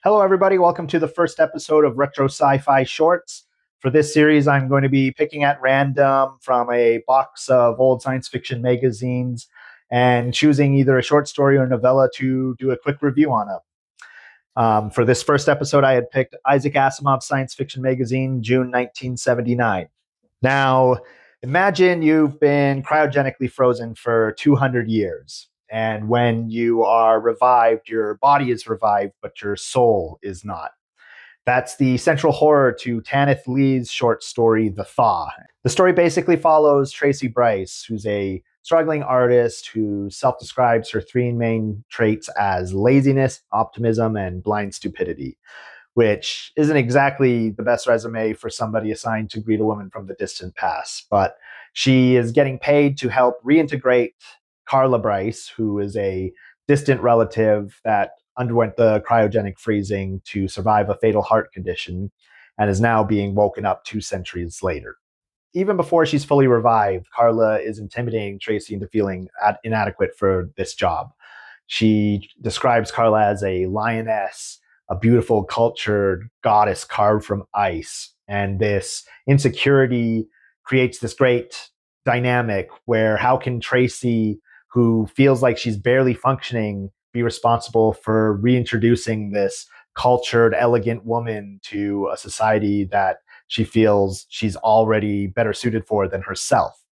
Hello, everybody. Welcome to the first episode of Retro Sci-Fi Shorts. For this series, I'm going to be picking at random from a box of old science fiction magazines and choosing either a short story or novella to do a quick review on it. For this first episode, I had picked Isaac Asimov's science fiction magazine, June 1979. Now, imagine you've been cryogenically frozen for 200 years. And when you are revived, your body is revived, but your soul is not. That's the central horror to Tanith Lee's short story, The Thaw. The story basically follows Tracey Brice, who's a struggling artist who self-describes her three main traits as laziness, optimism, and blind stupidity, which isn't exactly the best resume for somebody assigned to greet a woman from the distant past. But she is getting paid to help reintegrate Carla Brice, who is a distant relative that underwent the cryogenic freezing to survive a fatal heart condition and is now being woken up 2 centuries later. Even before she's fully revived, Carla is intimidating Tracey into feeling inadequate for this job. She describes Carla as a lioness, a beautiful, cultured goddess carved from ice. And this insecurity creates this great dynamic where how can Tracey, who feels like she's barely functioning, be responsible for reintroducing this cultured, elegant woman to a society that she feels she's already better suited for than herself?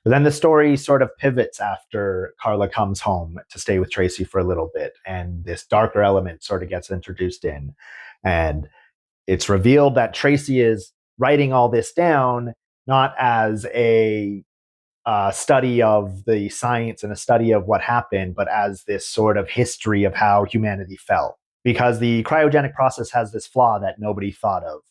But then the story sort of pivots after Carla comes home to stay with Tracey for a little bit, and this darker element sort of gets introduced in. And it's revealed that Tracey is writing all this down not as a study of the science and a study of what happened, but as this sort of history of how humanity fell. Because the cryogenic process has this flaw that nobody thought of.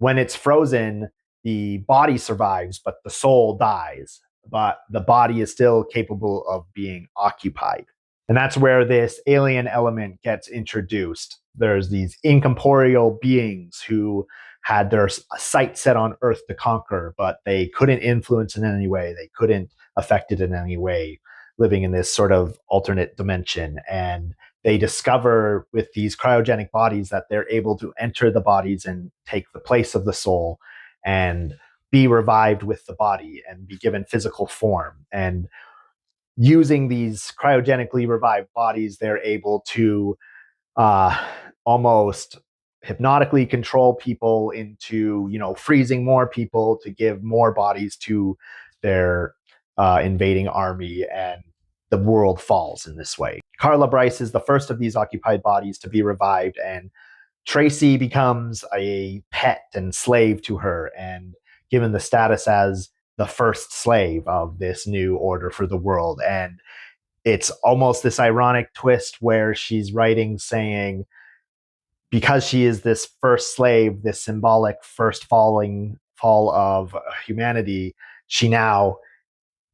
When it's frozen, the body survives, but the soul dies. But the body is still capable of being occupied. And that's where this alien element gets introduced. There's these incorporeal beings who had their sight set on Earth to conquer, but they couldn't influence in any way. They couldn't affect it in any way, living in this sort of alternate dimension. And they discover with these cryogenic bodies that they're able to enter the bodies and take the place of the soul and be revived with the body and be given physical form. And using these cryogenically revived bodies, they're able to almost hypnotically control people into, freezing more people to give more bodies to their invading army, and the world falls in this way. Carla Brice is the first of these occupied bodies to be revived, and Tracey becomes a pet and slave to her, and given the status as the first slave of this new order for the world. And it's almost this ironic twist where she's writing saying, because she is this first slave, this symbolic first fall of humanity, she now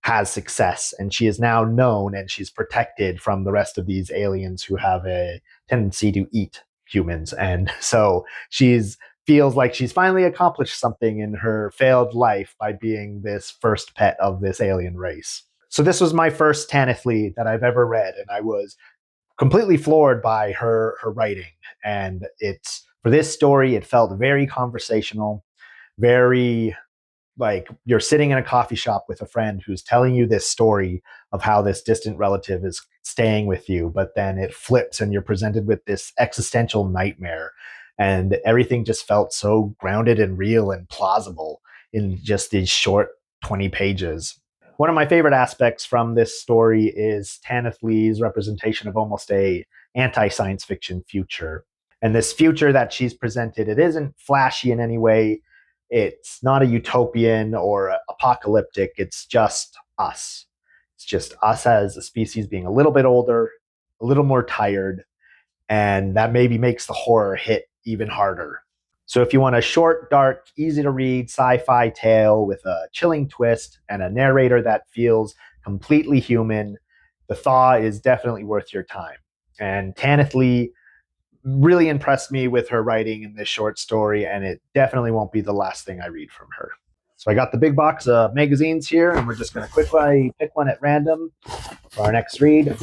has success and she is now known and she's protected from the rest of these aliens who have a tendency to eat humans. And so she's feels like she's finally accomplished something in her failed life by being this first pet of this alien race. So this was my first Tanith Lee that I've ever read, and I was completely floored by her writing. And it's for this story, it felt very conversational, very like you're sitting in a coffee shop with a friend who's telling you this story of how this distant relative is staying with you, but then it flips and you're presented with this existential nightmare. And everything just felt so grounded and real and plausible in just these short 20 pages. One of my favorite aspects from this story is Tanith Lee's representation of almost a anti-science fiction future. And this future that she's presented, it isn't flashy in any way. It's not a utopian or apocalyptic. It's just us. It's just us as a species being a little bit older, a little more tired, and that maybe makes the horror hit even harder. So if you want a short, dark, easy to read sci-fi tale with a chilling twist and a narrator that feels completely human, The Thaw is definitely worth your time. And Tanith Lee really impressed me with her writing in this short story, and it definitely won't be the last thing I read from her. So I got the big box of magazines here, and we're just going to quickly pick one at random for our next read.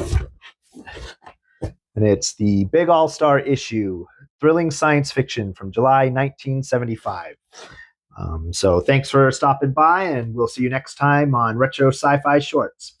And it's the Big All-Star issue thrilling science fiction from July 1975. So thanks for stopping by, and we'll see you next time on Retro Sci-Fi Shorts.